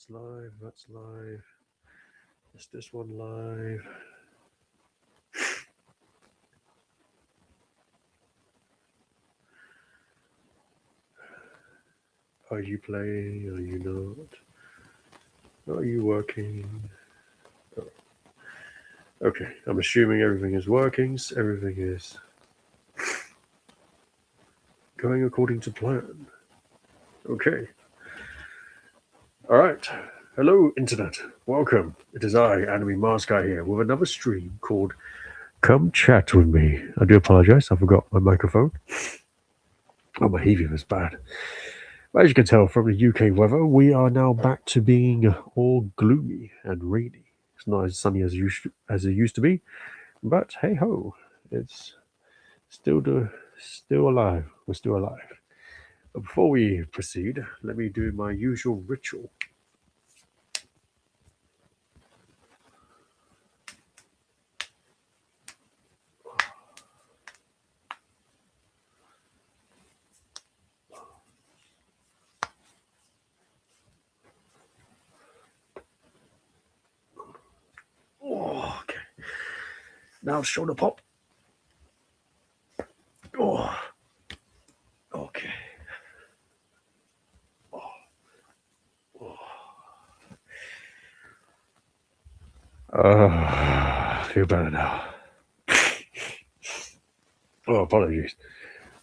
That's live. That's live. Is this one live? Are you playing? Are you not? Are you working? Oh. Okay, I'm assuming everything is working. So everything is going according to plan. Okay. All right. Hello, Internet. Welcome. It is I, Anime Mars Guy, here with another stream called Come Chat With Me. I do apologize. I forgot my microphone. Oh, my helium is bad. As you can tell from the UK weather, we are now back to being all gloomy and rainy. It's not as sunny as it used to be, but hey ho, it's still alive. We're still alive. But before we proceed, let me do my usual ritual. Oh, okay. Now shoulder pop. Oh, okay. Feel better now. Oh, apologies.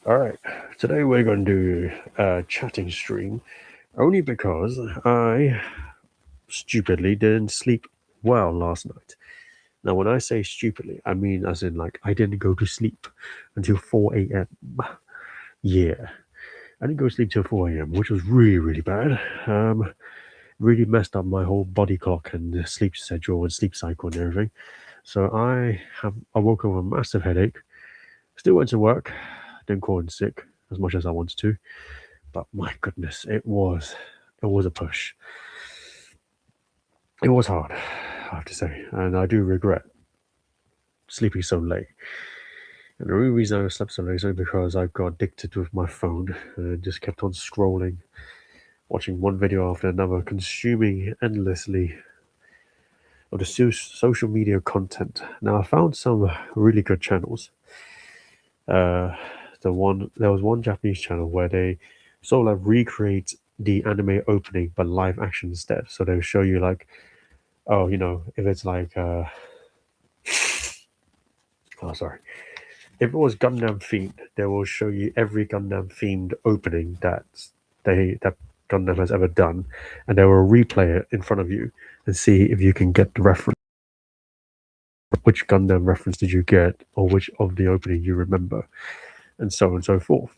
All right. Today we're going to do a chatting stream only because I stupidly didn't sleep well last night. Now, when I say stupidly, I mean as in like I didn't go to sleep until 4 a.m. Yeah, I didn't go to sleep till 4 a.m., which was really bad. Really messed up my whole body clock and the sleep schedule and sleep cycle and everything. So I woke up with a massive headache. Still went to work. Didn't call in sick as much as I wanted to, but my goodness, it was a push. It was hard, I have to say, and I do regret sleeping so late. And the only reason I slept so late is only because I got addicted with my phone and just kept on scrolling, watching one video after another, consuming endlessly of the social media content. Now I found some really good channels. Uh, there was one Japanese channel where they sort of like recreate the anime opening but live action instead. So they'll show you like, oh, if it's like, oh sorry, if it was Gundam themed, they will show you every Gundam themed opening that Gundam has ever done, and they will replay it in front of you and see if you can get the reference. Which Gundam reference did you get, or which of the opening you remember, and so on and so forth.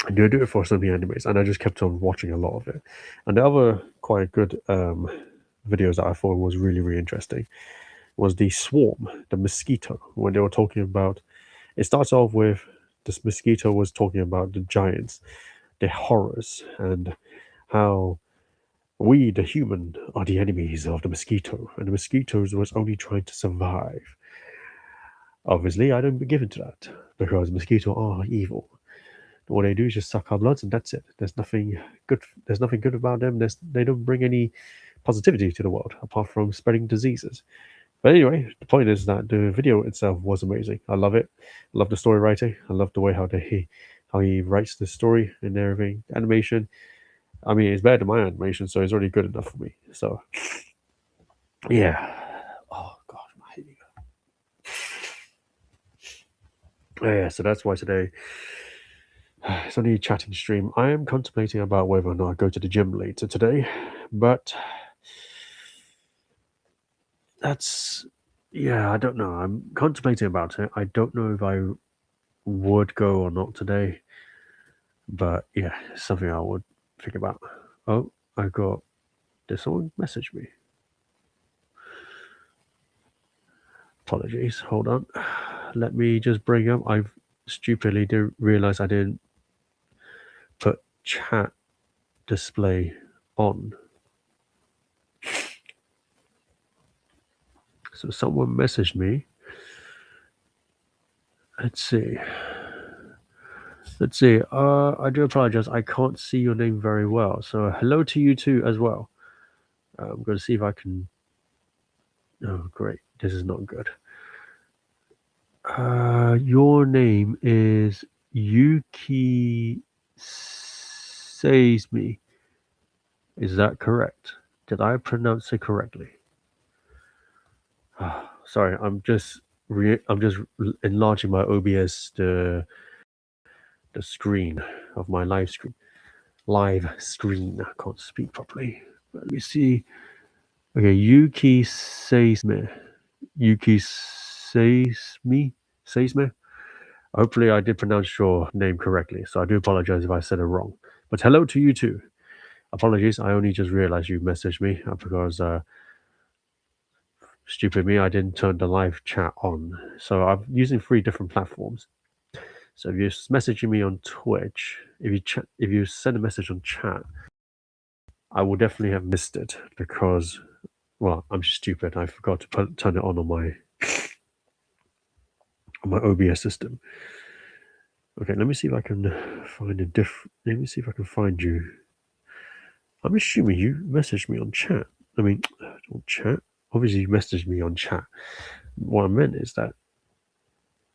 And you do it for some of the animes, and I just kept on watching a lot of it. And the other quite good videos that I thought was really interesting was the swarm, the mosquito, when they were talking about. It starts off with this mosquito was talking about the giants, the horrors, and how we, the human, are the enemies of the mosquito, and the mosquitoes was only trying to survive. Obviously, I don't be given to that because mosquitoes are evil. What they do is just suck our bloods, and that's it. There's nothing good. There's nothing good about them. They don't bring any positivity to the world apart from spreading diseases. But anyway, the point is that the video itself was amazing. I love it. I love the story writing. I love the way how he writes the story and everything. Animation. I mean, it's better than my animation, so it's already good enough for me. So yeah. Oh god, my head. Yeah, so that's why today it's only a chatting stream. I am contemplating about whether or not I go to the gym later today, but that's yeah, I don't know. I'm contemplating about it. I don't know if I would go or not today, but yeah, it's something I would think about. Oh, did someone message me? Apologies. Hold on. Let me just bring up. I've stupidly did realize I didn't put chat display on. So someone messaged me. Let's see. Let's see. I do apologize. I can't see your name very well. So hello to you too as well. I'm going to see if I can. Oh, great. This is not good. Your name is Yuki Seismi. Is that correct? Did I pronounce it correctly? Sorry, I'm just enlarging my OBS the screen of my live screen. Live screen. I can't speak properly. Let me see. Okay, Yuki Seisme. Yuki Seisme. Seisme. Hopefully, I did pronounce your name correctly. So I do apologize if I said it wrong. But hello to you too. Apologies. I only just realized you messaged me because stupid me, I didn't turn the live chat on. So I'm using 3 different platforms. So if you're messaging me on Twitch, if you send a message on chat, I will definitely have missed it because, well, I'm just stupid. I forgot to turn it on my OBS system. Okay, let me see if I can find a different. Let me see if I can find you. I'm assuming you messaged me on chat. I mean, on chat. Obviously, you messaged me on chat. What I meant is that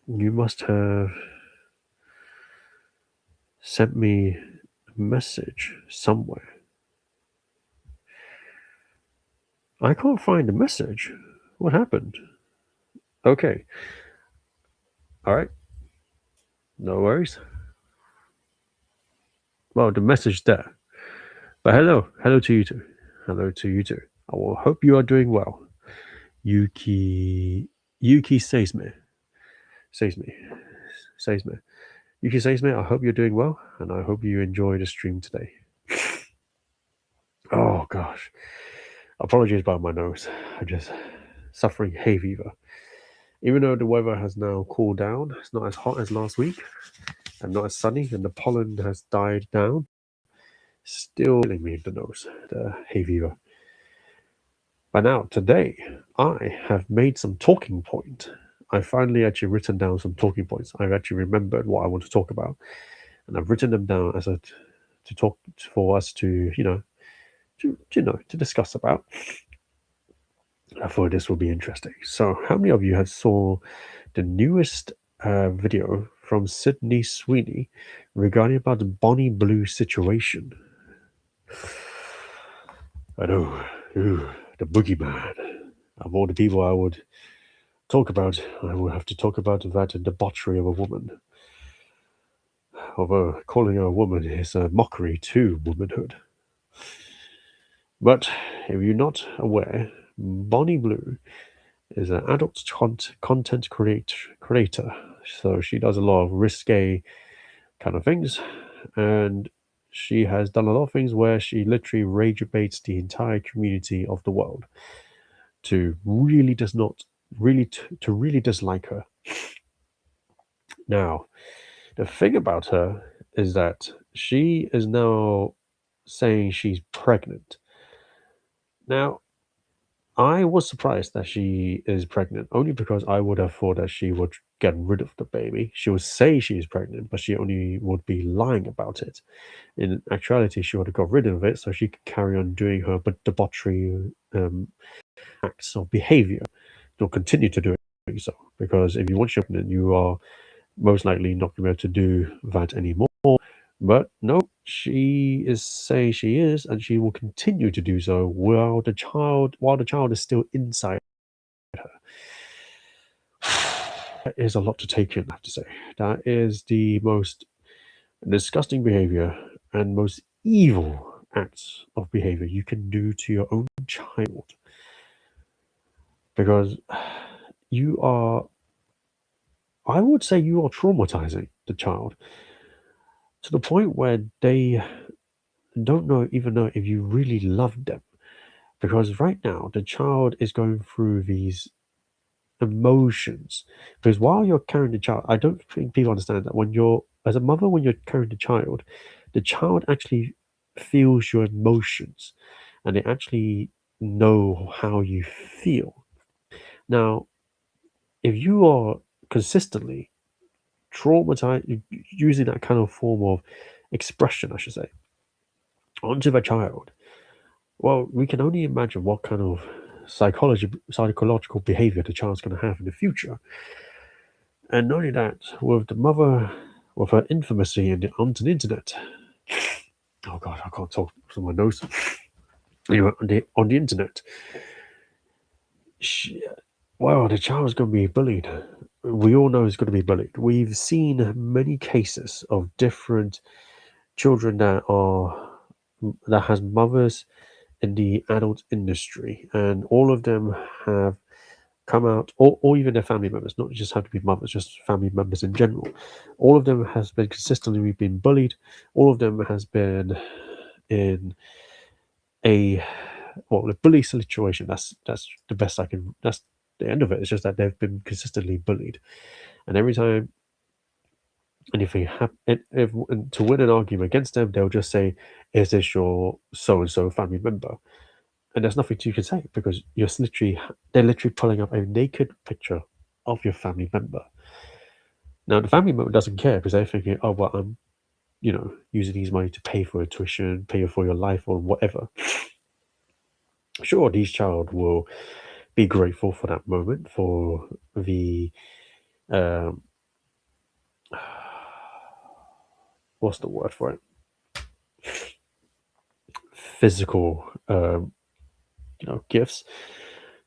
you must have sent me a message somewhere. I can't find the message. What happened? Okay. All right. No worries. Well, the message there. But hello. Hello to you too. Hello to you too. I will hope you are doing well. Yuki Seisme. Seisme. Seisme. Yuki Seisme, I hope you're doing well and I hope you enjoy the stream today. Oh gosh. Apologies about my nose. I'm just suffering hay fever. Even though the weather has now cooled down, it's not as hot as last week and not as sunny, and the pollen has died down, still killing me in the nose, the hay fever. But now, today, I have made some talking point. I finally actually written down some talking points. I've actually remembered what I want to talk about, and I've written them down as to talk for us to to discuss about. I thought this will be interesting. So, how many of you have saw the newest video from Sydney Sweeney regarding about the Bonnie Blue situation? I know, the boogeyman. Of all the people I would talk about, I would have to talk about that debauchery of a woman. Although calling her a woman is a mockery to womanhood. But if you're not aware, Bonnie Blue is an adult content creator. So she does a lot of risque kind of things. And she has done a lot of things where she literally rage baits the entire community of the world to really dislike her. Now, the thing about her is that she is now saying she's pregnant. Now, I was surprised that she is pregnant, only because I would have thought that she would get rid of the baby. She would say she is pregnant, but she only would be lying about it. In actuality, she would have got rid of it so she could carry on doing her debauchery acts of behavior. She'll continue to do it so, because if you want you're pregnant, you are most likely not going to be able to do that anymore. But no, she is saying she is, and she will continue to do so while the child is still inside her. That is a lot to take in, I have to say. That is the most disgusting behavior and most evil acts of behavior you can do to your own child. Because you are, I would say you are traumatizing the child to the point where they don't even know if you really love them. Because right now, the child is going through these emotions. Because while you're carrying the child, I don't think people understand that as a mother, when you're carrying the child actually feels your emotions and they actually know how you feel. Now, if you are consistently traumatized, using that kind of form of expression, I should say, onto the child, Well, we can only imagine what kind of psychological behavior the child's going to have in the future. And not only that, with the mother, with her infamously on the internet. Oh God, I can't talk through my nose. Anyway, on the internet, she, well, the child's going to be bullied. We all know it's going to be bullied. We've seen many cases of different children that has mothers in the adult industry, and all of them have come out, or even their family members, not just have to be mothers, just family members in general. All of them has been consistently been bullied. All of them has been in a a bully situation. That's the best I can. That's the end of it. It's just that they've been consistently bullied, and every time anything happen, if to win an argument against them, they'll just say, "Is this your so and so family member?" And there's nothing you can say because they're literally pulling up a naked picture of your family member. Now the family member doesn't care because they're thinking, "Oh well, I'm using these money to pay for your tuition, pay for your life, or whatever." Sure, these child will be grateful for that moment, for the um, what's the word for it? Physical, gifts.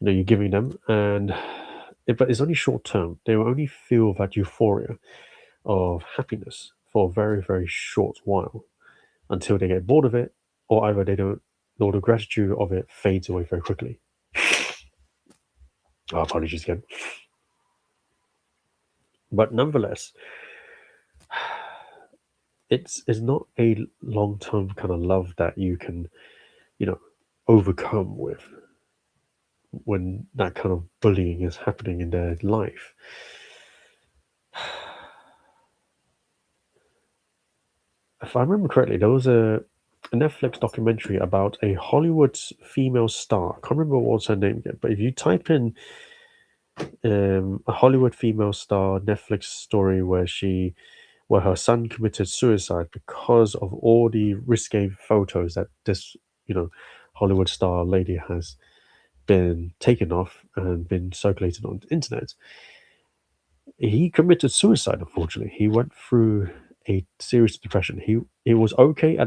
You're giving them, but it's only short term. They will only feel that euphoria of happiness for a very, very short while until they get bored of it, or either they don't, or the gratitude of it fades away very quickly. Oh, apologies again. But nonetheless, it's not a long term kind of love that you can, you know, overcome with when that kind of bullying is happening in their life. If I remember correctly, there was a Netflix documentary about a Hollywood female star. I can't remember what's her name yet, but if you type in a Hollywood female star Netflix story where her son committed suicide because of all the risque photos that this Hollywood star lady has been taken off and been circulated on the internet. He committed suicide. Unfortunately, he went through a serious depression. He was okay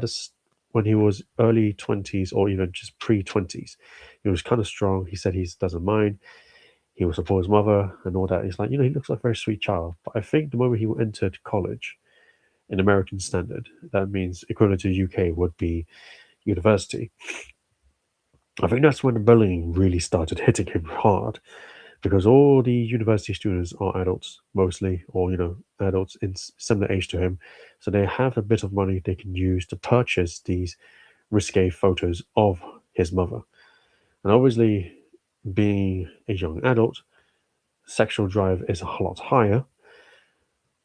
when he was early 20s or even just pre 20s. He was kind of strong. He said he doesn't mind. He will support his mother and all that. He's like, he looks like a very sweet child. But I think the moment he entered college, in American standard, that means equivalent to UK would be university. I think that's when the bullying really started hitting him hard because all the university students are adults mostly, or adults in similar age to him, so they have a bit of money they can use to purchase these risque photos of his mother. And obviously, being a young adult, sexual drive is a lot higher.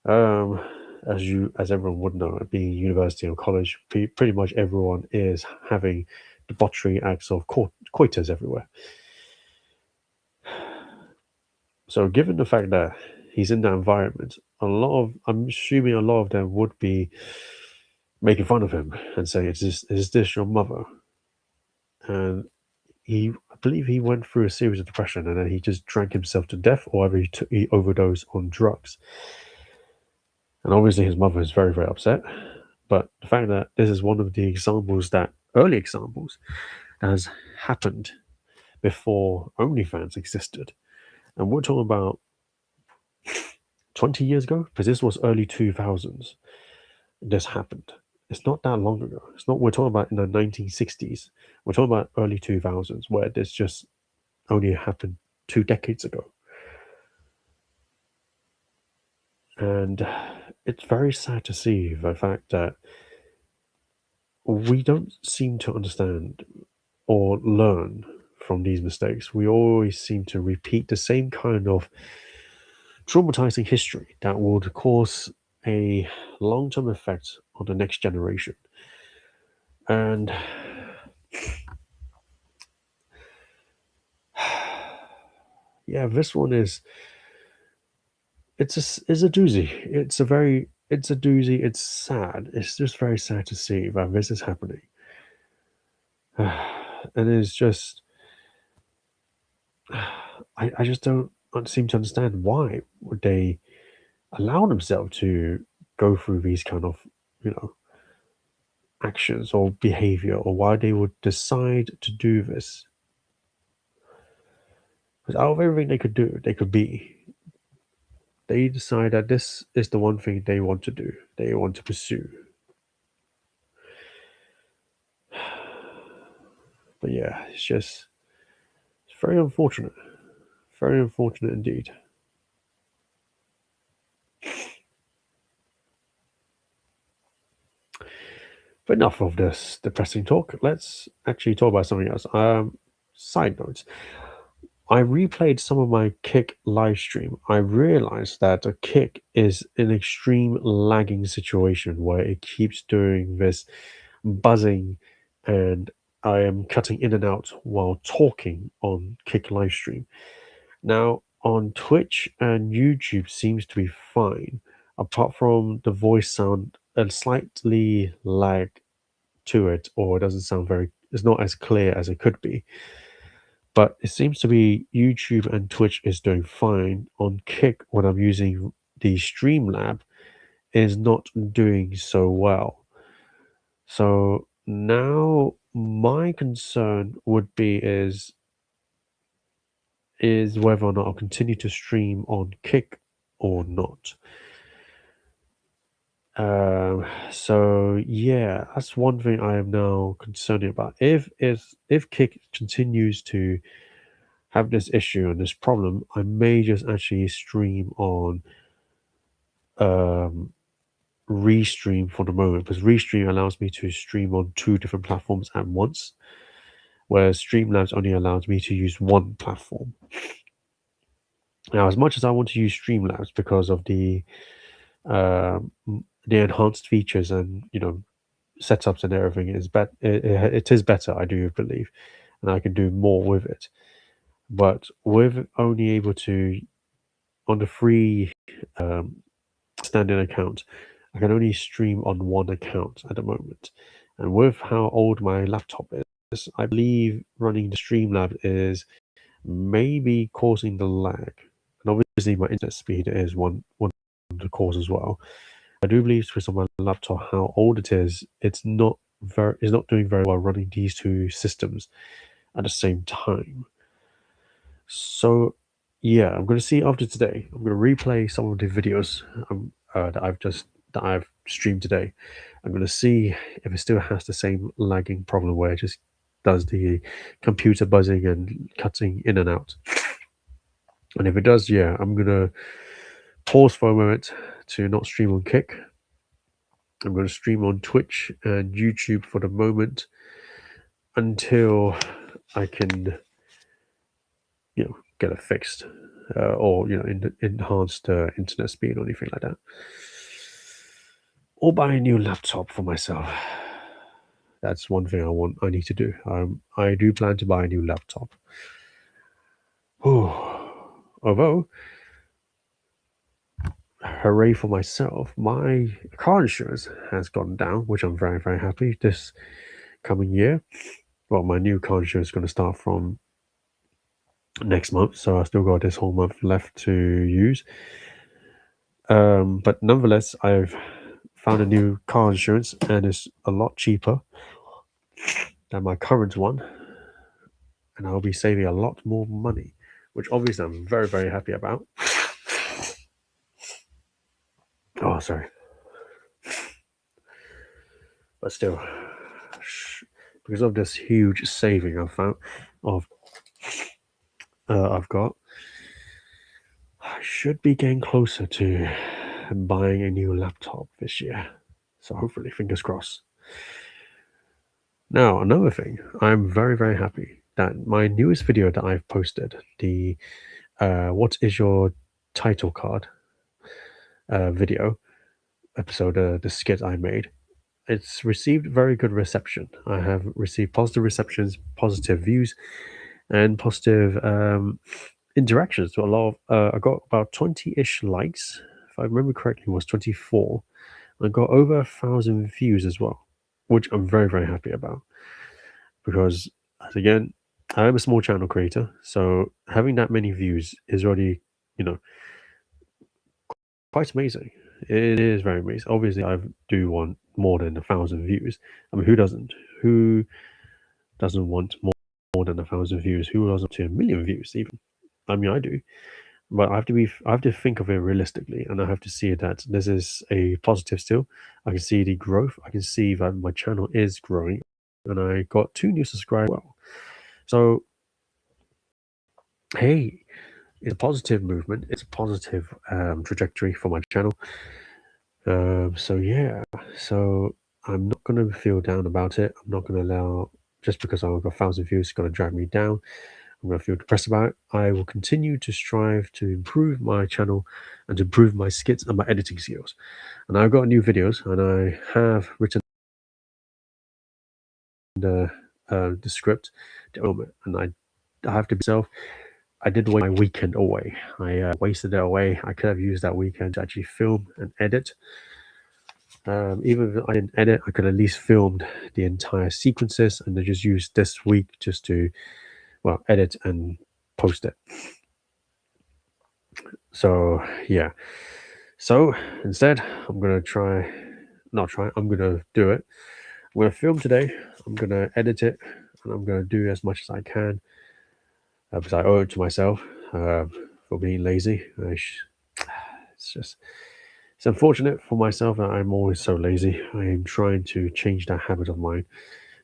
Um, as everyone would know, being university or college, pretty much everyone is having debauchery acts of coitus everywhere. So, given the fact that he's in that environment, I'm assuming a lot of them would be making fun of him and saying, "Is this your mother?" And I believe he went through a series of depression, and then he just drank himself to death, or either he overdosed on drugs. And obviously, his mother is very, very upset. But the fact that this is one of the early examples, that has happened before OnlyFans existed. And we're talking about 20 years ago, because this was early 2000s. This happened. It's not that long ago. We're talking about in the 1960s. We're talking about early 2000s, where this just only happened 2 decades ago. And it's very sad to see the fact that we don't seem to understand or learn from these mistakes. We always seem to repeat the same kind of traumatizing history that would cause a long term effect on the next generation. And yeah, this one is a doozy. It's a doozy. It's sad. It's just very sad to see that this is happening. and it's just I just don't seem to understand why would they allow themselves to go through these kind of you know actions or behavior, or why they would decide to do this. Because out of everything they could do, they could be, they decide that this is the one thing they want to do, they want to pursue. But yeah, it's very unfortunate indeed. But enough of this depressing talk. Let's actually talk about something else. Side notes. I replayed some of my Kick live stream. I realized that a Kick is an extreme lagging situation where it keeps doing this buzzing, and I am cutting in and out while talking on Kick live stream. Now, on Twitch and YouTube seems to be fine, apart from the voice sound a slightly lag to it, or it doesn't sound very, it's not as clear as it could be. But it seems to be YouTube and Twitch is doing fine. On Kick, when I'm using the Streamlab, is not doing so well. So now my concern would be is whether or not I'll continue to stream on Kick or not. So yeah, that's one thing I am now concerned about. If Kick continues to have this issue and this problem, I may just actually stream on um Restream for the moment, because Restream allows me to stream on two different platforms at once, whereas Streamlabs only allows me to use one platform. Now, as much as I want to use Streamlabs because of um, the enhanced features and setups and everything is it is better, I do believe, and I can do more with it. But with only able to on the free um, standard account, I can only stream on one account at the moment. And with how old my laptop is, I believe running the Streamlab is maybe causing the lag. And obviously, my internet speed is one of the cause as well. I do believe because of my laptop, how old it is, it's not doing very well running these two systems at the same time. So yeah, I'm going to see after today. I'm going to replay some of the videos that I've streamed today. I'm going to see if it still has the same lagging problem where it just does the computer buzzing and cutting in and out. And if it does, yeah, I'm going to pause for a moment to not stream on Kick. I'm going to stream on Twitch and YouTube for the moment until I can, get it fixed, or enhanced internet speed or anything like that, or buy a new laptop for myself. That's one thing I need to do. I do plan to buy a new laptop. Although, hooray for myself, my car insurance has gone down, which I'm very, very happy this coming year. Well, my new car insurance is going to start from next month, so I still got this whole month left to use. But nonetheless, I've found a new car insurance, and it's a lot cheaper than my current one, and I'll be saving a lot more money, which obviously I'm very, very happy about. Oh, sorry. But still, because of this huge saving I've got, I should be getting closer to buying a new laptop this year. So hopefully, fingers crossed. Now, another thing, I'm very, very happy that my newest video that I've posted, the what is your title card video episode, the skit I made, it's received very good reception. I have received positive receptions, positive views, and positive interactions to a lot of. I got about 20-ish likes, if I remember correctly, it was 24. I got over 1,000 views as well, which I'm very, very happy about, because As again, I am a small channel creator, so having that many views is already, you know, quite amazing. It is very amazing. Obviously, I do want more than 1,000 views. I mean, who doesn't? Who doesn't want more than 1,000 views? Who doesn't want to 1,000,000 views even? I mean, I do, but I have to think of it realistically, and I have to see that this is a positive still. I can see the growth. I can see that my channel is growing, and I got 2 new subscribers. Well, so hey, it's a positive movement. It's a positive trajectory for my channel. So yeah, so I'm not gonna feel down about it. I'm not gonna allow just because I've got 1,000 views, it's gonna drag me down. I'm gonna feel depressed about it. I will continue to strive to improve my channel and to improve my skits and my editing skills. And I've got new videos, and I have written the script to film it, and I have to be myself. I did waste my weekend away. I wasted it away. I could have used that weekend to actually film and edit. Even if I didn't edit, I could at least filmed the entire sequences and then just use this week just to, well, edit and post it. So yeah. So instead, I'm gonna I'm gonna do it. I'm gonna film today. I'm gonna edit it, and I'm gonna do as much as I can because I owe it to myself for being lazy. It's just it's unfortunate for myself that I'm always so lazy. I am trying to change that habit of mine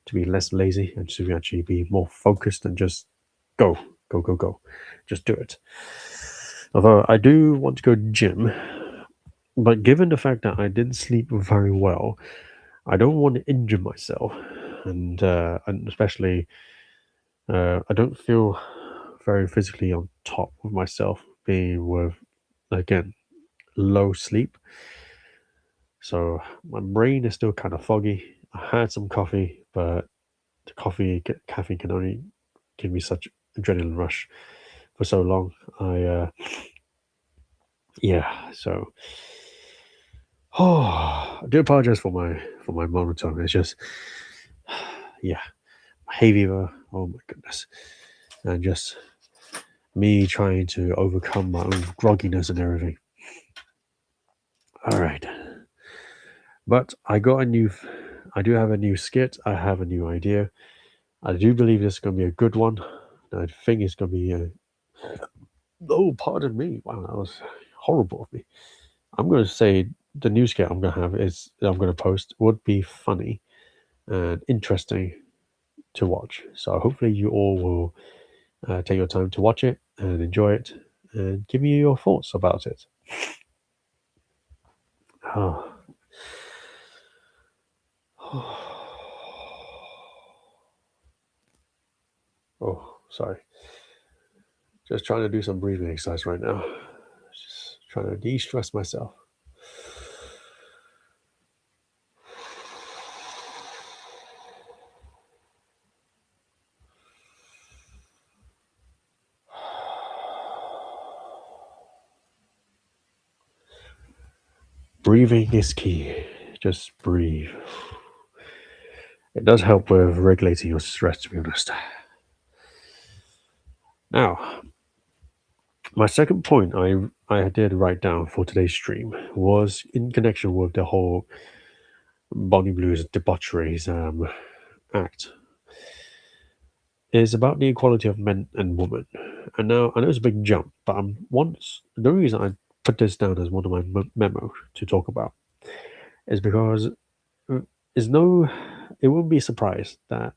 to be less lazy and to actually be more focused and just go, go, go, go. Just do it. Although I do want to go gym, but given the fact that I didn't sleep very well, I don't want to injure myself, and especially I don't feel very physically on top of myself being with again low sleep. So my brain is still kind of foggy. I had some coffee, but the caffeine can only give me such adrenaline rush for so long. Yeah. So I do apologize for my monotone. It's just yeah, hay fever. Oh my goodness, and just me trying to overcome my own grogginess and everything. All right, but I do have a new skit. I have a new idea. I do believe this is going to be a good one. I think it's going to be a. Oh, pardon me. Wow, that was horrible of me. I'm going to say the new skit I'm going to have is I'm going to post would be funny and interesting to watch. So hopefully you all will take your time to watch it and enjoy it and give me your thoughts about it. Oh. Oh, sorry. Just trying to do some breathing exercise right now. Just trying to de-stress myself. Breathing is key. Just breathe. It does help with regulating your stress, to be honest. Now, my second point I did write down for today's stream was in connection with the whole Bonnie Blues debaucheries act. Is about the equality of men and women. And now I know it's a big jump, but the reason I put this down as one of my memos to talk about is because uh, is no, it wouldn't be a surprise that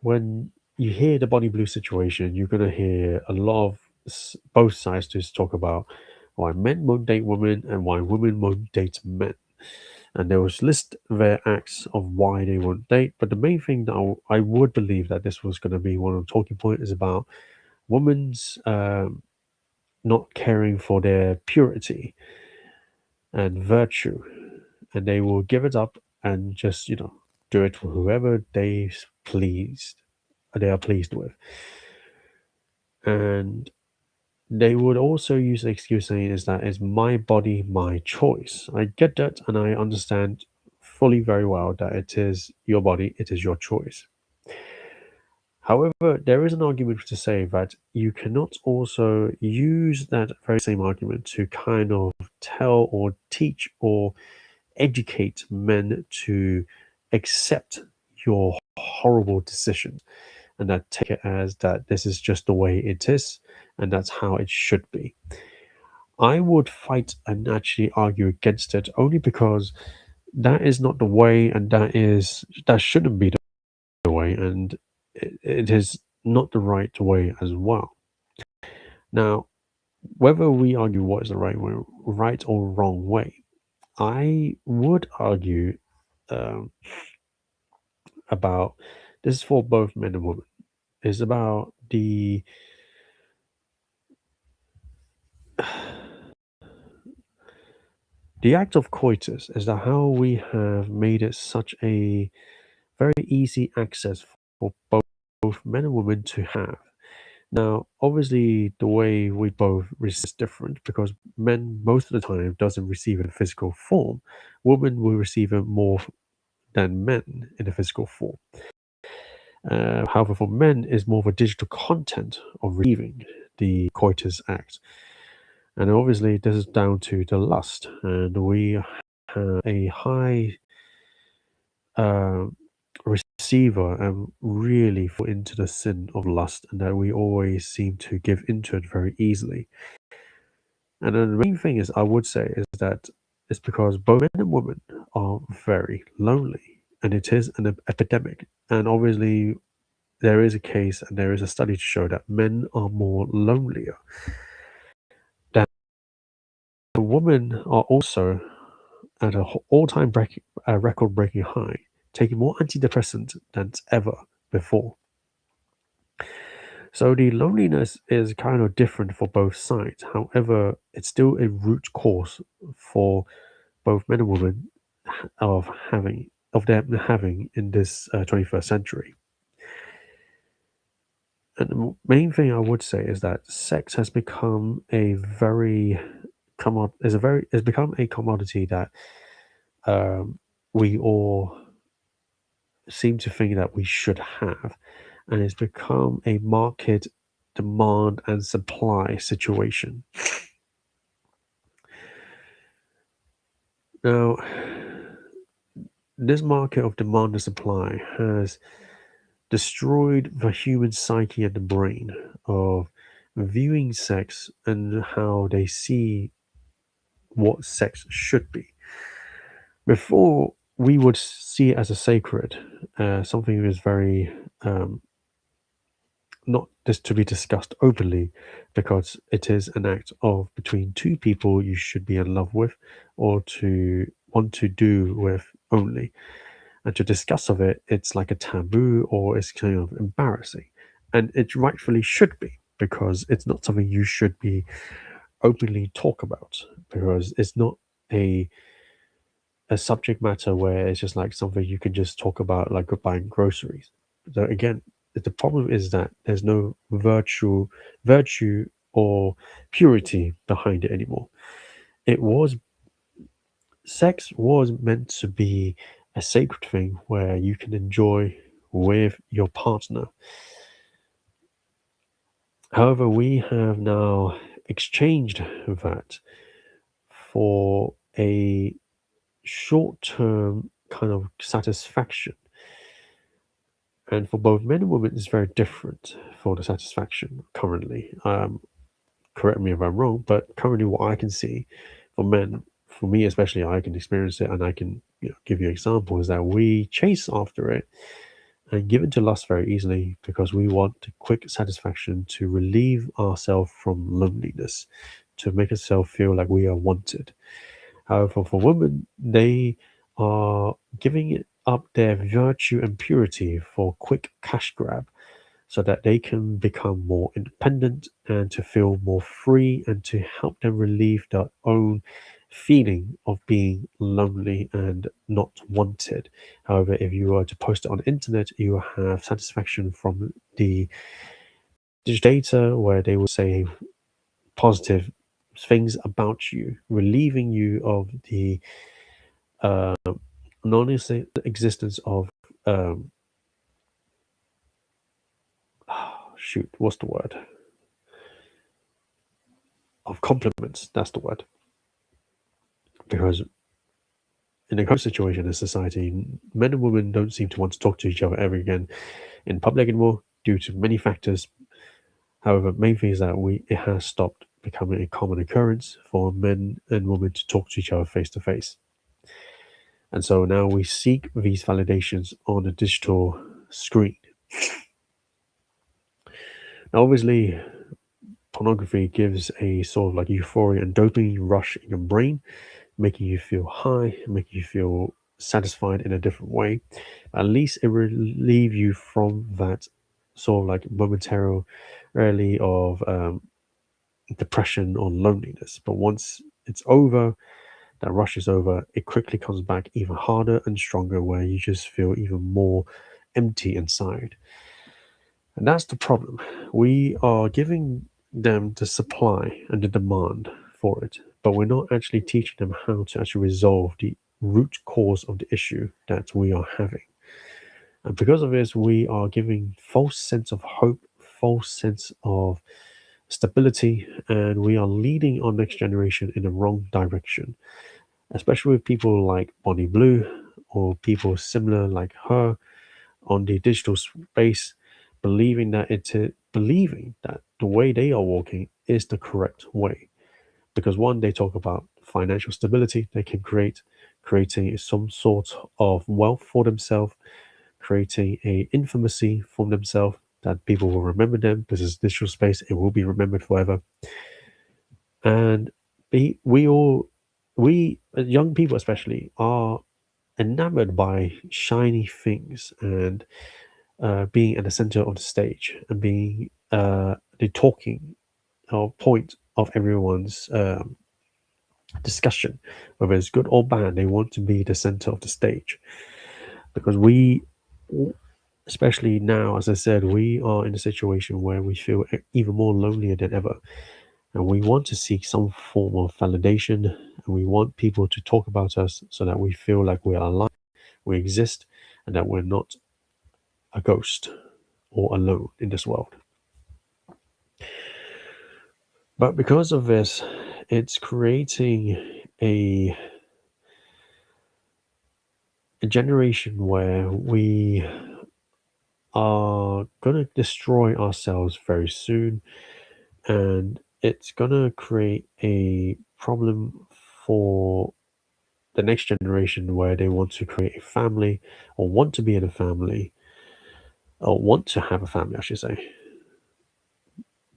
when you hear the Bonnie Blue situation, you're gonna hear a lot of both sides to talk about why men won't date women and why women won't date men. And they will list their acts of why they won't date. But the main thing that I would believe that this was going to be one of the talking points is about women's not caring for their purity and virtue, and they will give it up and just do it for whoever they are pleased with, and they would also use the excuse saying is that it's my body, my choice. I get that, and I understand fully very well that it is your body, it is your choice. However, there is an argument to say that you cannot also use that very same argument to kind of tell or teach or educate men to accept your horrible decision and that take it as that this is just the way it is and that's how it should be. I would fight and actually argue against it only because that is not the way and that shouldn't be the way and it is not the right way as well. Now, whether we argue what is the right or wrong way, I would argue um, about this is for both men and women. Is about the act of coitus. Is that how we have made it such a very easy access for both men and women to have. Now, obviously, the way we both receive is different because men most of the time doesn't receive it in physical form. Women will receive it more than men in a physical form. However, for men, is more of a digital content of receiving the coitus act. And obviously, this is down to the lust, and we have a high uh, receiver and really fall into the sin of lust, and that we always seem to give into it very easily. And then the main thing is, I would say, is that it's because both men and women are very lonely, and it is an epidemic. And obviously, there is a case and there is a study to show that men are more lonelier. That the women are also at an all-time record-breaking high, taking more antidepressants than ever before. So the loneliness is kind of different for both sides. However, it's still a root cause for both men and women of them having in this 21st century. And the main thing I would say is that sex has become a very it's become a commodity that um, we all seem to think that we should have, and it's become a market demand and supply situation. Now, this market of demand and supply has destroyed the human psyche and the brain of viewing sex and how they see what sex should be. Before, we would see it as a sacred, something that is very not just to be discussed openly because it is an act of between two people you should be in love with or to want to do with only. And to discuss of it, it's like a taboo or it's kind of embarrassing. And it rightfully should be because it's not something you should be openly talk about because it's not a a subject matter where it's just like something you can just talk about like buying groceries. So again, the problem is that there's no virtue or purity behind it anymore. It was sex was meant to be a sacred thing where you can enjoy with your partner. However, we have now exchanged that for a short term kind of satisfaction. And for both men and women, it's very different for the satisfaction currently. Correct me if I'm wrong, but currently, what I can see for men, for me especially, I can experience it and I can give you examples that we chase after it and give into lust very easily because we want quick satisfaction to relieve ourselves from loneliness, to make ourselves feel like we are wanted. However, for women, they are giving it up their virtue and purity for quick cash grab so that they can become more independent and to feel more free and to help them relieve their own feeling of being lonely and not wanted. However, if you were to post it on the internet, you will have satisfaction from the digital data where they will say positive things about you, relieving you of the uh, non-existence of um, shoot, what's the word? Of compliments. That's the word. Because in a current situation in society, men and women don't seem to want to talk to each other ever again in public anymore due to many factors. However, main thing is that it has stopped becoming a common occurrence for men and women to talk to each other face to face. And so now we seek these validations on a digital screen. Now, obviously, pornography gives a sort of like euphoria and dopamine rush in your brain, making you feel high, making you feel satisfied in a different way. At least it will relieve you from that sort of like momentarily of depression or loneliness. But once it's over, that rush is over, it quickly comes back even harder and stronger, where you just feel even more empty inside. And that's the problem. We are giving them the supply and the demand for it, but we're not actually teaching them how to actually resolve the root cause of the issue that we are having. And because of this, we are giving false sense of hope, false sense of stability, and we are leading our next generation in the wrong direction, especially with people like Bonnie Blue or people similar like her on the digital space, believing that the way they are walking is the correct way. Because one, they talk about financial stability they can creating some sort of wealth for themselves, creating a infamousy for themselves that people will remember them. This is digital space; it will be remembered forever. And we young people especially are enamored by shiny things and being at the center of the stage and being the talking or point of everyone's discussion, whether it's good or bad. They want to be the center of the stage because especially now, as I said, we are in a situation where we feel even more lonelier than ever. And we want to seek some form of validation, and we want people to talk about us so that we feel like we are alive, we exist, and that we're not a ghost or alone in this world. But because of this, it's creating a generation where we are going to destroy ourselves very soon, and it's going to create a problem for the next generation where they want to create a family or want to be in a family or want to have a family, I should say.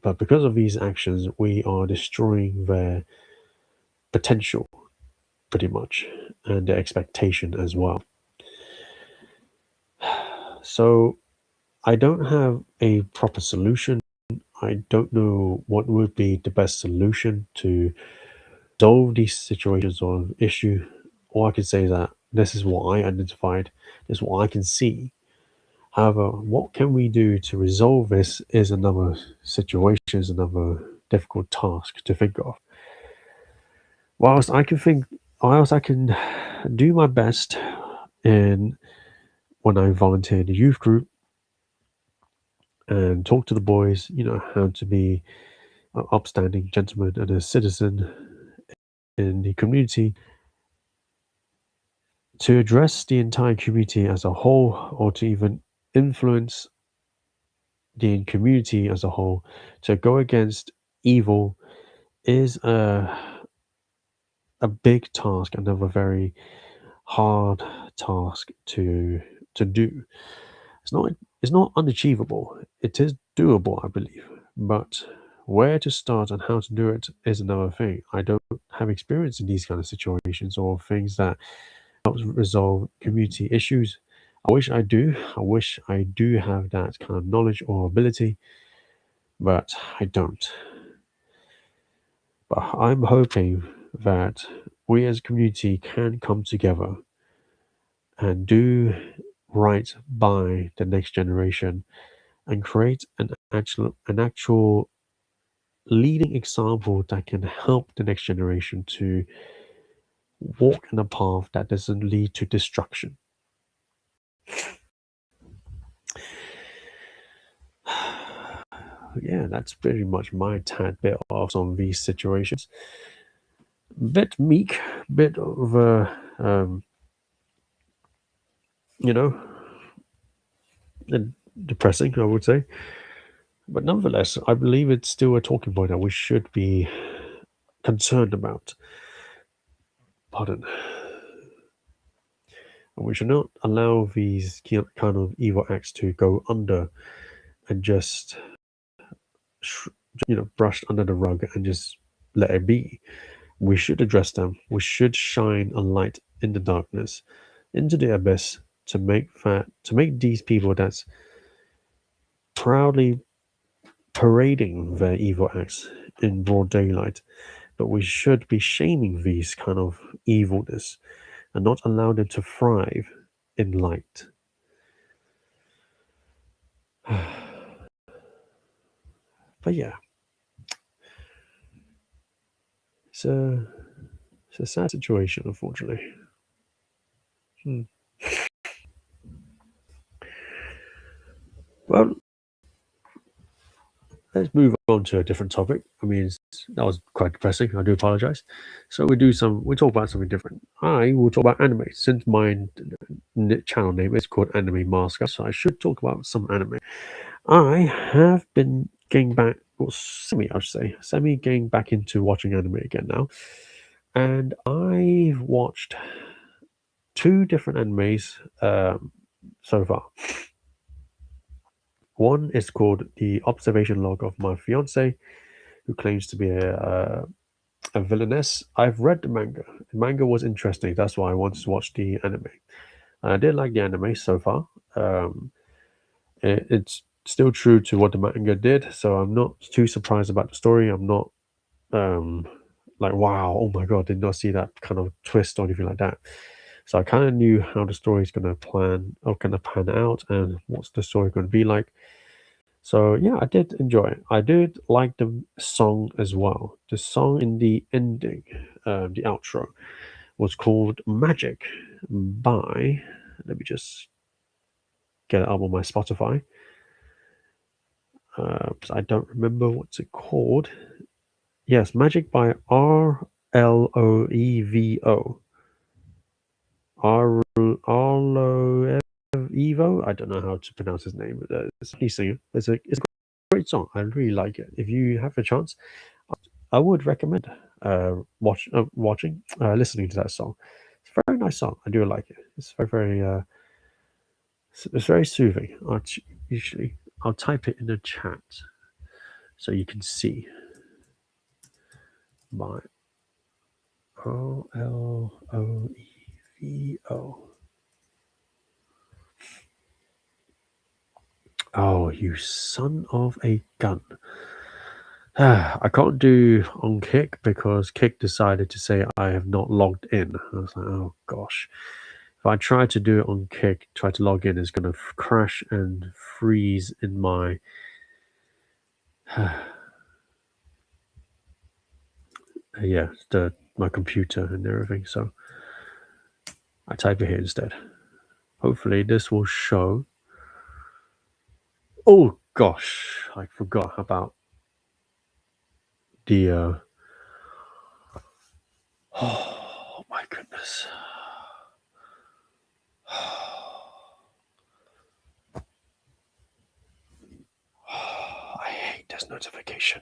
But because of these actions, we are destroying their potential pretty much and their expectation as well. So I don't have a proper solution. I don't know what would be the best solution to solve these situations or issue. All I can say is that this is what I identified, this is what I can see. However, what can we do to resolve this is another situation, is another difficult task to think of. Whilst I can think, whilst I can do my best in when I volunteer in the youth group and talk to the boys, how to be an upstanding gentleman and a citizen in the community, to address the entire community as a whole or to even influence the community as a whole, to go against evil is a big task, another very hard task to do. It's not it's not unachievable. It is doable, I believe. But where to start and how to do it is another thing. I don't have experience in these kind of situations or things that helps resolve community issues. I wish I do. I wish I do have that kind of knowledge or ability, but I don't. But I'm hoping that we as a community can come together and do right by the next generation and create an actual leading example that can help the next generation to walk in a path that doesn't lead to destruction. yeah, that's pretty much my tad bit of some of these situations. Bit meek, bit of you know, depressing, I would say. But nonetheless, I believe it's still a talking point that we should be concerned about. Pardon. And we should not allow these kind of evil acts to go under and just, brushed under the rug and just let it be. We should address them. We should shine a light in the darkness, into the abyss, to make these people that's proudly parading their evil acts in broad daylight. But we should be shaming these kind of evilness and not allow them to thrive in light. But yeah, it's a sad situation, unfortunately. Hmm. Well, let's move on to a different topic. I mean, that was quite depressing. I do apologize. So we talk about something different. I will talk about anime since my channel name is called Anime Masker. So I should talk about some anime. I have been getting back, or I should say, semi getting back into watching anime again now. And I've watched two different animes so far. One is called The Observation Log of My Fiance, who claims to be a villainess. I've read the manga. The manga was interesting. That's why I wanted to watch the anime. And I did like the anime so far. It's still true to what the manga did, so I'm not too surprised about the story. I'm not like, wow, oh my god, did not see that kind of twist or anything like that. So I kind of knew how the story is going to pan out and what's the story going to be like. So yeah, I did enjoy it. I did like the song as well. The song in the ending, the outro, was called Magic by, let me just get it up on my Spotify. 'Cause I don't remember what's it called. Yes, Magic by RLOEVO. Arlo Evo. I don't know how to pronounce his name, but it's a singer. It's a great song. I really like it. If you have a chance, I would recommend listening to that song. It's a very nice song. I do like it. It's it's very soothing. I'll type it in the chat so you can see. My RLOEVO. Oh, you son of a gun. I can't do on Kick because Kick decided to say I have not logged in. I was like, oh gosh. If I try to do it on Kick, try to log in, it's going to crash and freeze in my. Yeah, my computer and everything. So I type it here instead. Hopefully, this will show. Oh gosh, I forgot about the. Oh my goodness. I hate this notification.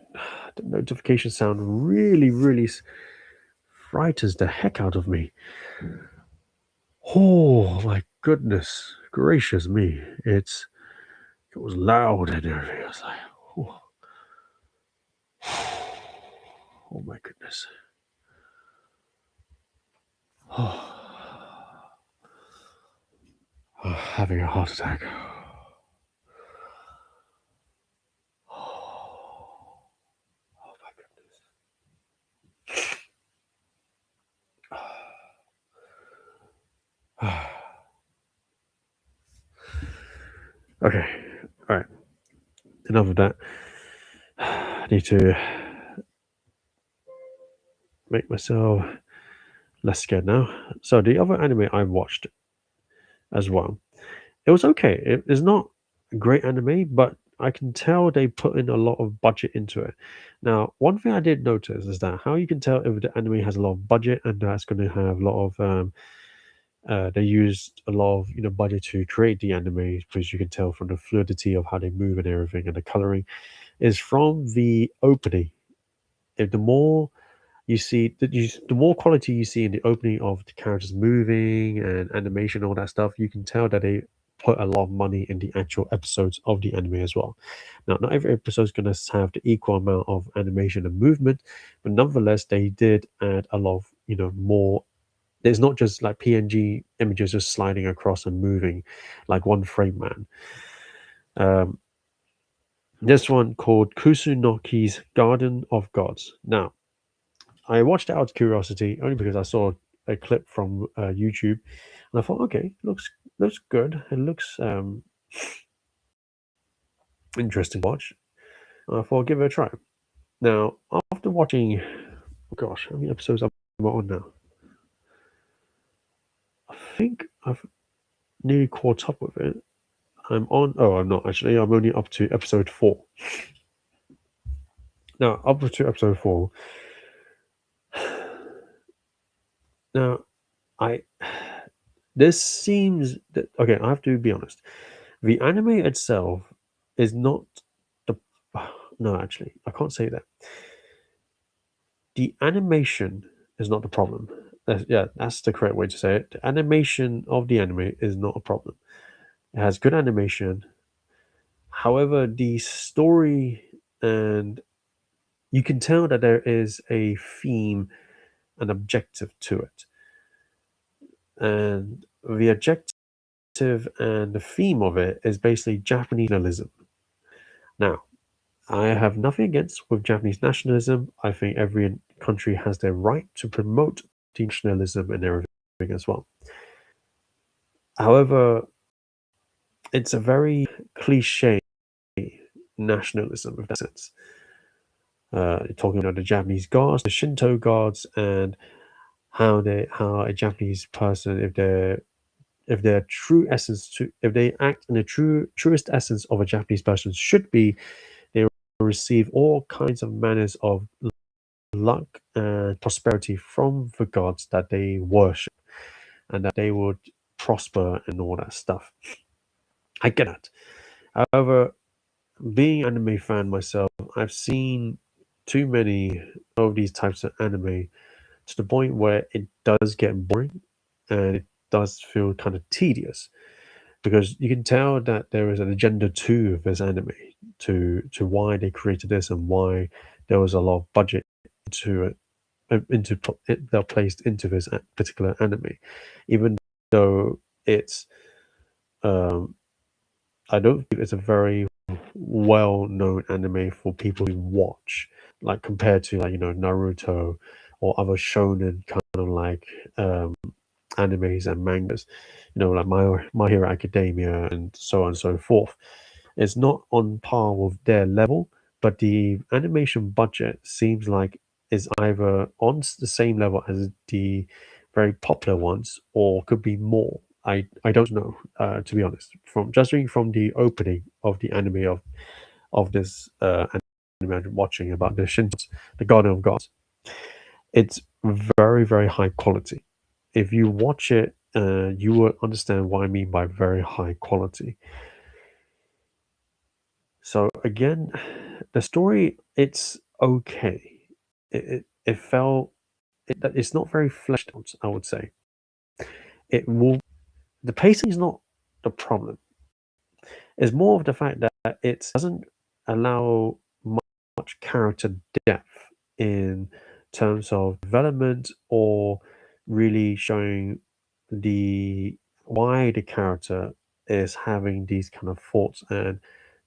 The notification sound really frightens the heck out of me. Oh my goodness gracious me. It was loud and everything. I was like, oh, oh my goodness. Oh, having a heart attack. Oh my goodness. Okay, all right. Enough of that. I need to make myself less scared now. So the other anime I watched as well, it was okay. It is not a great anime, but I can tell they put in a lot of budget into it. Now, one thing I did notice is that how you can tell if the anime has a lot of budget and that's going to have a lot of they used a lot of budget to create the anime because you can tell from the fluidity of how they move and everything and the coloring is from the opening. If the more you see the more quality you see in the opening of the characters moving and animation, all that stuff, you can tell that they put a lot of money in the actual episodes of the anime as well. Now, not every episode is going to have the equal amount of animation and movement, but nonetheless, they did add a lot of more. There's not just like PNG images just sliding across and moving like one frame man. Um, this one called Kusunoki's Garden of Gods. Now, I watched it out of curiosity only because I saw a clip from YouTube, and I thought, okay, looks good. It looks interesting to watch. I thought I'd give it a try. Now, after watching, oh gosh, how many episodes am I on now? I think I've nearly caught up with it. I'm on. Oh, I'm not actually. I'm only up to episode 4. Now, up to episode 4. Now, I this seems that okay. I have to be honest. The anime itself is not the. No, actually, I can't say that. The animation is not the problem. Yeah, that's the correct way to say it. The animation of the anime is not a problem. It has good animation. However, the story and you can tell that there is a theme, an objective to it. And the objective and the theme of it is basically Japanese nationalism. Now, I have nothing against with Japanese nationalism. I think every country has their right to promote the nationalism and everything as well. However, it's a very cliche nationalism, if that sense. Talking about the Japanese gods, the Shinto gods, and how a Japanese person, if their true essence to if they act in the truest essence of a Japanese person should be, they will receive all kinds of manners of luck and prosperity from the gods that they worship, and that they would prosper and all that stuff. I get that. However, being an anime fan myself, I've seen too many of these types of anime to the point where it does get boring and it does feel kind of tedious because you can tell that there is an agenda to this anime to why they created this and why there was a lot of budget into it they're placed into this particular anime, even though it's um, I don't think it's a very well-known anime for people who watch, like compared to like Naruto or other shonen kind of like animes and mangas, like My Hero Academia and so on and so forth. It's not on par with their level, but the animation budget seems like is either on the same level as the very popular ones or could be more. I don't know, to be honest. From judging from the opening of the anime of this anime I'm watching about the Shintos, the Garden of Gods, it's very very high quality. If you watch it, you will understand what I mean by very high quality. So again, the story it's okay. It felt it's not very fleshed out. I would say it will. The pacing is not the problem. It's more of the fact that it doesn't allow much character depth in terms of development or really showing the why the character is having these kind of thoughts and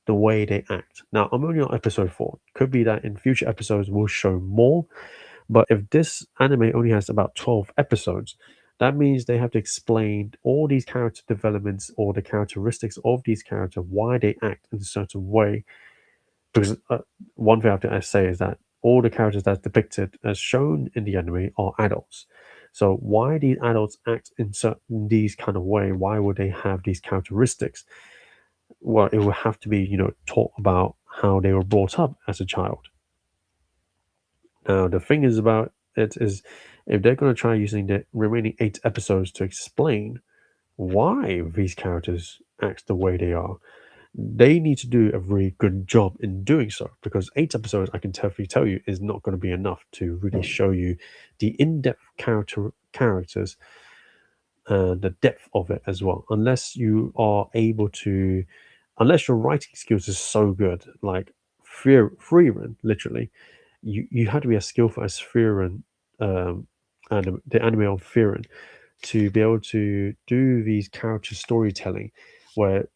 the way they act. Now, I'm only on episode 4. Could be that in future episodes we'll show more, but if this anime only has about 12 episodes, that means they have to explain all these character developments or the characteristics of these characters, why they act in a certain way. Because one thing I have to say is that all the characters that's depicted as shown in the anime are adults. So why these adults act in certain these kind of way? Why would they have these characteristics? well, it will have to be, taught about how they were brought up as a child. Now, the thing is about it is if they're going to try using the remaining 8 episodes to explain why these characters act the way they are, they need to do a very good job in doing so, because 8 episodes, I can definitely tell you, is not going to be enough to really show you the in-depth characters and the depth of it as well, unless you are able to, unless your writing skills is so good, like Frieren, literally, you had to be as skillful as Frieren, and the anime on Frieren, to be able to do these character storytelling, where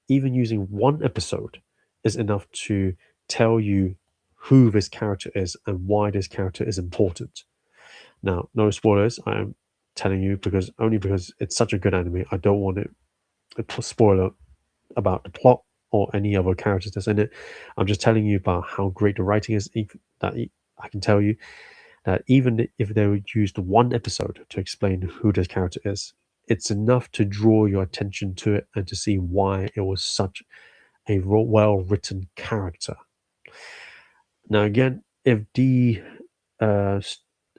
even using 1 episode is enough to tell you who this character is and why this character is important. Now, no spoilers. I'm telling you because it's such a good anime. I don't want it to spoil about the plot or any other characters that's in it. I'm just telling you about how great the writing is. That I can tell you that even if they would use 1 episode to explain who this character is, it's enough to draw your attention to it and to see why it was such a well written character. Now, again, if the uh,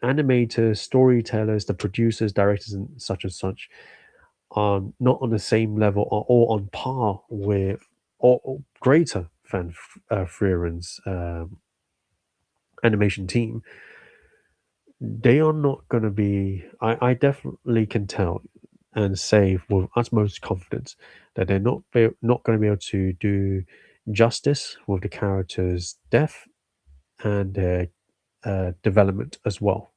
animators, storytellers, the producers, directors, and such are not on the same level or on par with or greater than Frieren's animation team, they are not going to be. I definitely can tell and say with utmost confidence that they're not going to be able to do justice with the character's death and their development as well.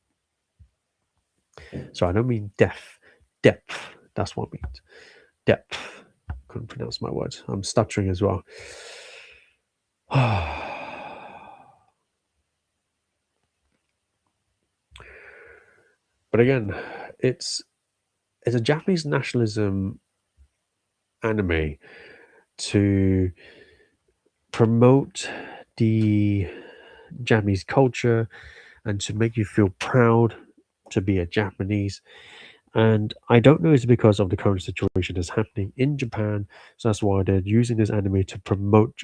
So I don't mean death, depth. That's what I mean. Depth. Couldn't pronounce my words. I'm stuttering as well. But again, it's a Japanese nationalism anime to promote the Japanese culture and to make you feel proud to be a Japanese. And I don't know if it's because of the current situation that's happening in Japan. So that's why they're using this anime to promote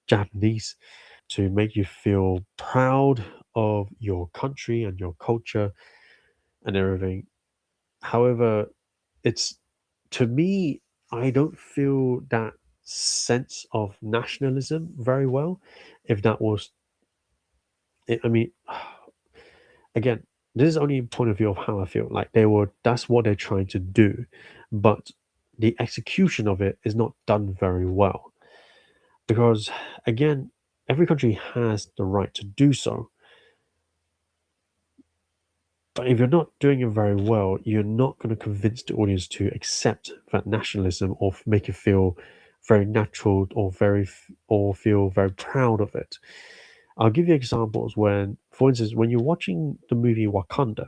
Japanese, to make you feel proud of your country and your culture and everything. However, it's to me, I don't feel that sense of nationalism very well. If that was, I mean, again, this is only a point of view of how I feel. Like that's what they're trying to do, but the execution of it is not done very well. Because again, every country has the right to do so. But if you're not doing it very well, you're not going to convince the audience to accept that nationalism or make it feel very natural or or feel very proud of it. I'll give you examples when, for instance, when you're watching the movie Wakanda,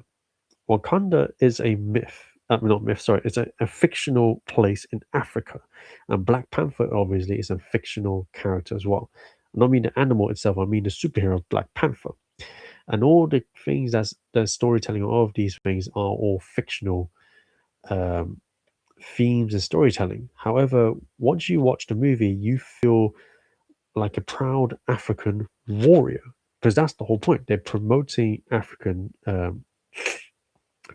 Wakanda is a myth. Not myth, sorry. It's a fictional place in Africa. And Black Panther, obviously, is a fictional character as well. I don't mean the animal itself, I mean the superhero Black Panther. And all the things the storytelling of all of these things are all fictional um, themes and storytelling. However, once you watch the movie, you feel like a proud African warrior, because that's the whole point. They're promoting African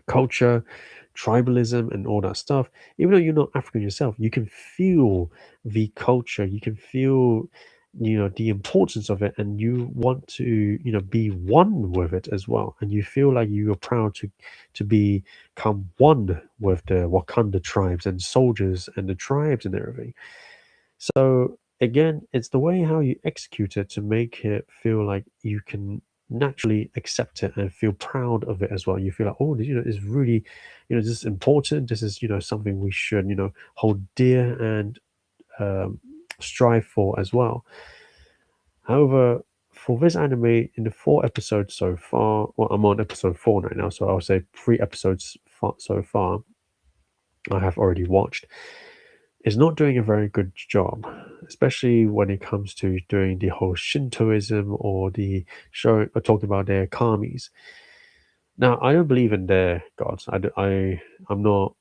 culture, tribalism, and all that stuff. Even though you're not African yourself, you can feel the culture. You can feel, the importance of it, and you want to, be one with it as well. And you feel like you are proud to become one with the Wakanda tribes and soldiers and the tribes and everything. So again, it's the way how you execute it to make it feel like you can naturally accept it and feel proud of it as well. You feel like, oh, it's really, this is important. This is, something we should, hold dear and um, strive for as well. However, for this anime, in the 4 episodes so far, well, I'm on episode 4 right now, so I'll say 3 episodes so far I have already watched, is not doing a very good job, especially when it comes to doing the whole Shintoism or the show or talking about their kamis. Now, I don't believe in their gods. I'm not.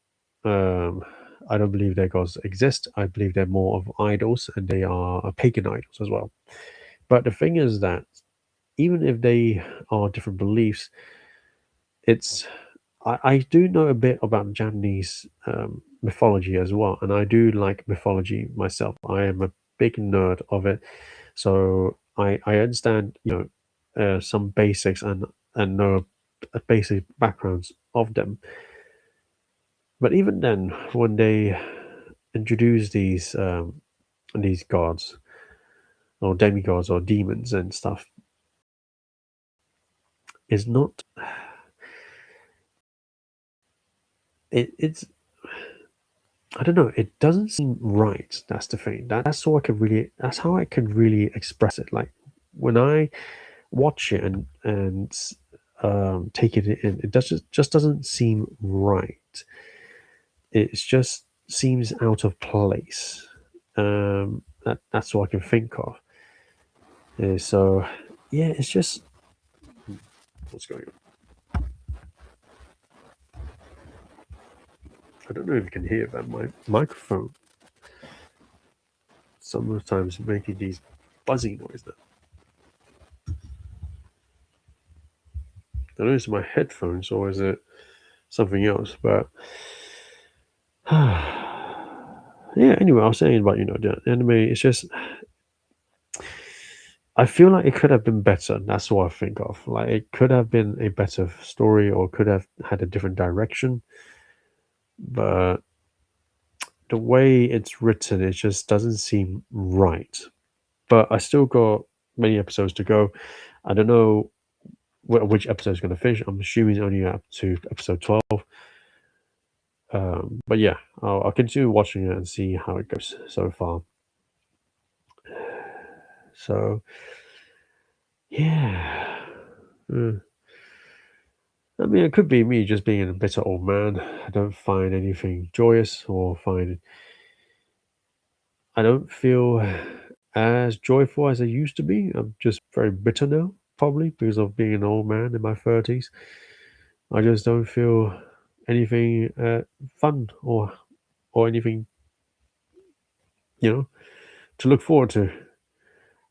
Um, I don't believe their gods exist. I believe they're more of idols, and they are pagan idols as well. But the thing is that even if they are different beliefs, it's I do know a bit about Japanese mythology as well, and I do like mythology myself. I am a big nerd of it, so I understand some basics and know basic backgrounds of them. But even then, when they introduce these gods or demigods or demons and stuff, it's not it's I don't know. It doesn't seem right. That's the thing. That's all I could really. That's how I could really express it. Like when I watch it and take it in, it just doesn't seem right. It just seems out of place. That's all I can think of. So yeah, it's just what's going on. I don't know if you can hear that. My microphone sometimes making these buzzing noises. I don't know if it's my headphones or is it something else, but yeah. Anyway, I was saying about the anime. It's just I feel like it could have been better. That's what I think of. Like it could have been a better story, or could have had a different direction. But the way it's written, it just doesn't seem right. But I still got many episodes to go. I don't know which episode is going to finish. I'm assuming it's only up to episode 12. But yeah, I'll continue watching it and see how it goes so far. So yeah. I mean, it could be me just being a bitter old man. I don't find anything joyous or I don't feel as joyful as I used to be. I'm just very bitter now, probably because of being an old man in my 30s. I just don't feel anything fun or anything, to look forward to.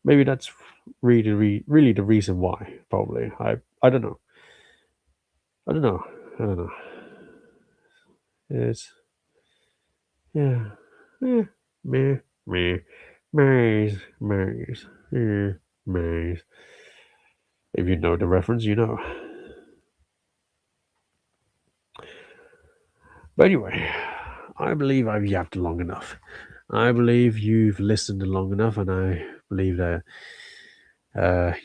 Maybe that's really the reason why. Probably. I don't know. I don't know. I don't know. It's yeah. Yeah. Meh. Meh. Maze. Maze. Maze. If you know the reference, you know. But anyway, I believe I've yapped long enough. I believe you've listened long enough, and I believe that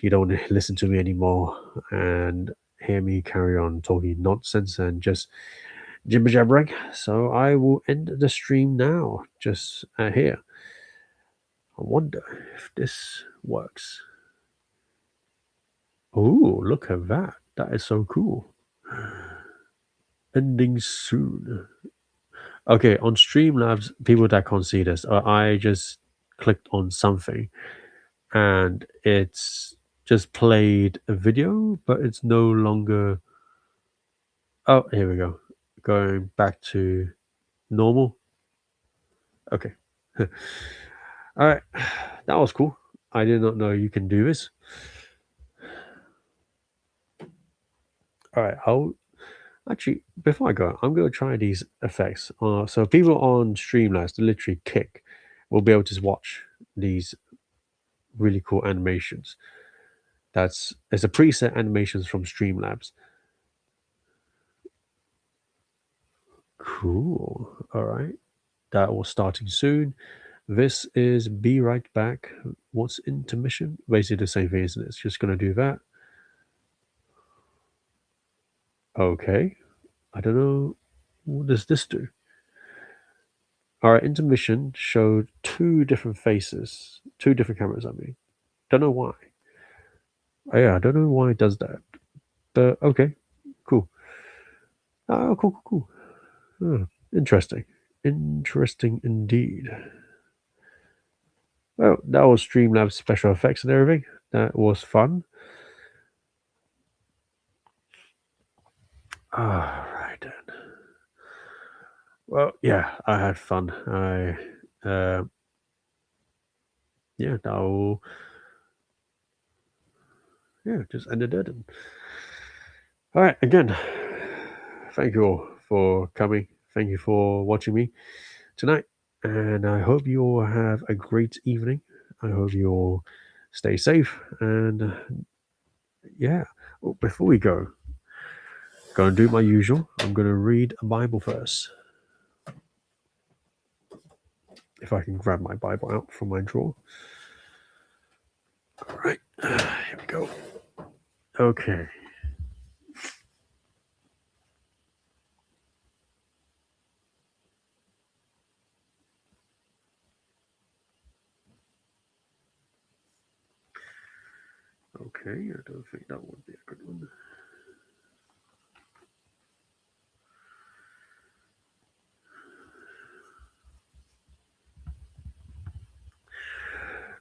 you don't listen to me anymore and hear me carry on talking nonsense and just jibber jabbering. So I will end the stream now, just here. I wonder if this works. Oh, look at that. That is so cool. Ending soon. Okay, on Streamlabs, people that can't see this, I just clicked on something and it's just played a video, but it's no longer. Oh, here we go. Going back to normal. Okay. All right. That was cool. I did not know you can do this. All right. I'll actually, before I go, I'm going to try these effects. So people on Streamlabs, literally kick, will be able to watch these really cool animations. It's a preset animations from Streamlabs. Cool. All right. That was starting soon. This is Be Right Back. What's intermission? Basically the same thing, isn't it? It's just going to do that. Okay. I don't know. What does this do? All right. Intermission showed two different faces, two different cameras, I mean. Don't know why. Oh, yeah, I don't know why it does that. But okay. Cool. Oh, cool. Oh, interesting. Interesting indeed. Well, that was Streamlabs special effects and everything. That was fun. All right then. Well, yeah, I had fun. Uh, yeah, I'll, yeah, just ended it. And, all right, again, thank you all for coming. Thank you for watching me tonight. And I hope you all have a great evening. I hope you all stay safe. And yeah, well, before we go, gonna do my usual. I'm gonna read a Bible verse. If I can grab my Bible out from my drawer. All right, here we go. Okay. Okay, I don't think that would be a good one.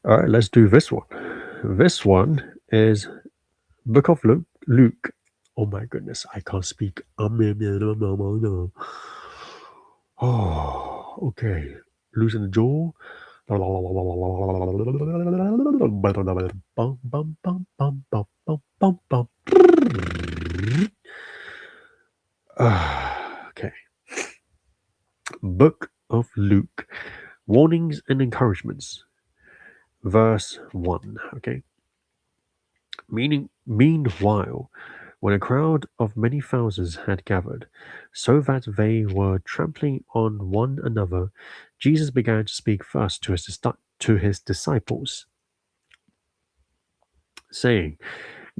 All right, let's do this one. This one is Book of Luke. Oh my goodness, I can't speak. Oh, okay. Losing the jaw. Okay. Book of Luke. Warnings and encouragements. Verse 1. Okay. Meanwhile, when a crowd of many thousands had gathered, so that they were trampling on one another, Jesus began to speak first to his disciples, saying,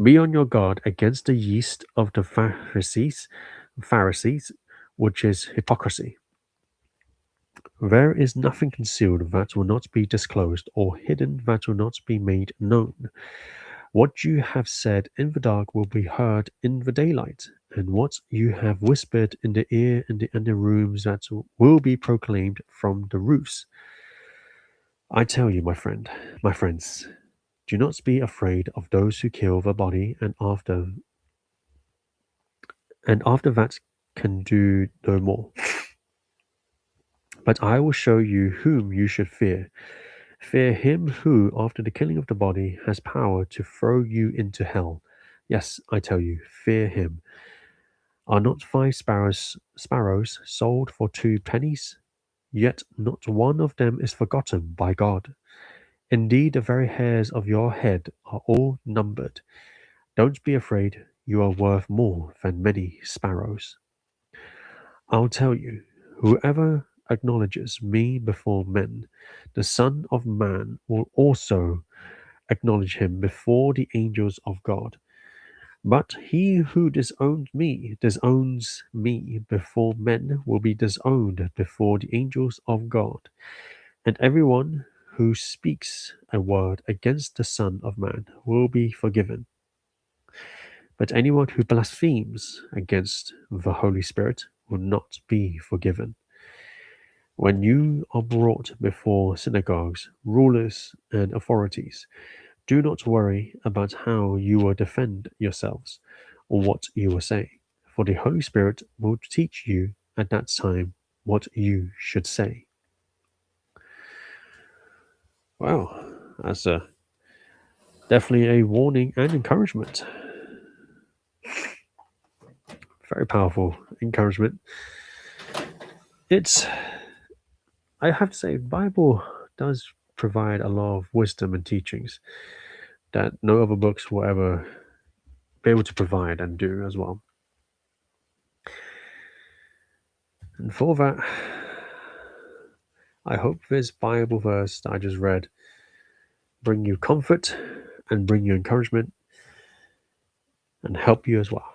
"Be on your guard against the yeast of the Pharisees, which is hypocrisy. There is nothing concealed that will not be disclosed, or hidden that will not be made known. What you have said in the dark will be heard in the daylight, and what you have whispered in the ear in the inner rooms that will be proclaimed from the roofs. I tell you, my friends, do not be afraid of those who kill the body, and after that can do no more. But I will show you whom you should fear. Fear him who, after the killing of the body, has power to throw you into hell. Yes, I tell you, fear him. Are not five sparrows sold for 2 pennies? Yet not one of them is forgotten by God. Indeed, the very hairs of your head are all numbered. Don't be afraid, you are worth more than many sparrows. I'll tell you, whoever acknowledges me before men, the Son of Man will also acknowledge him before the angels of God. But he who disowns me before men will be disowned before the angels of God. And everyone who speaks a word against the Son of Man will be forgiven. But anyone who blasphemes against the Holy Spirit will not be forgiven. When you are brought before synagogues, rulers, and authorities, do not worry about how you will defend yourselves or what you will say, for the Holy Spirit will teach you at that time what you should say. Wow, that's definitely a warning and encouragement. Very powerful encouragement. It's, I have to say, the Bible does provide a lot of wisdom and teachings that no other books will ever be able to provide and do as well. And for that, I hope this Bible verse that I just read bring you comfort and bring you encouragement and help you as well.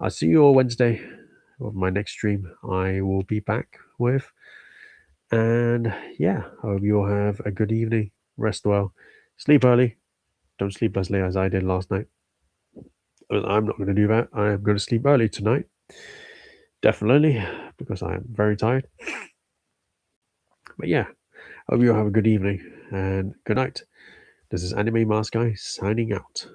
I'll see you all Wednesday with my next stream I will be back with. And yeah, I hope you all have a good evening. Rest well. Sleep early. Don't sleep as late as I did last night. I'm not going to do that. I am going to sleep early tonight. Definitely, because I am very tired. But yeah, I hope you all have a good evening and good night. This is Anime Mask Guy signing out.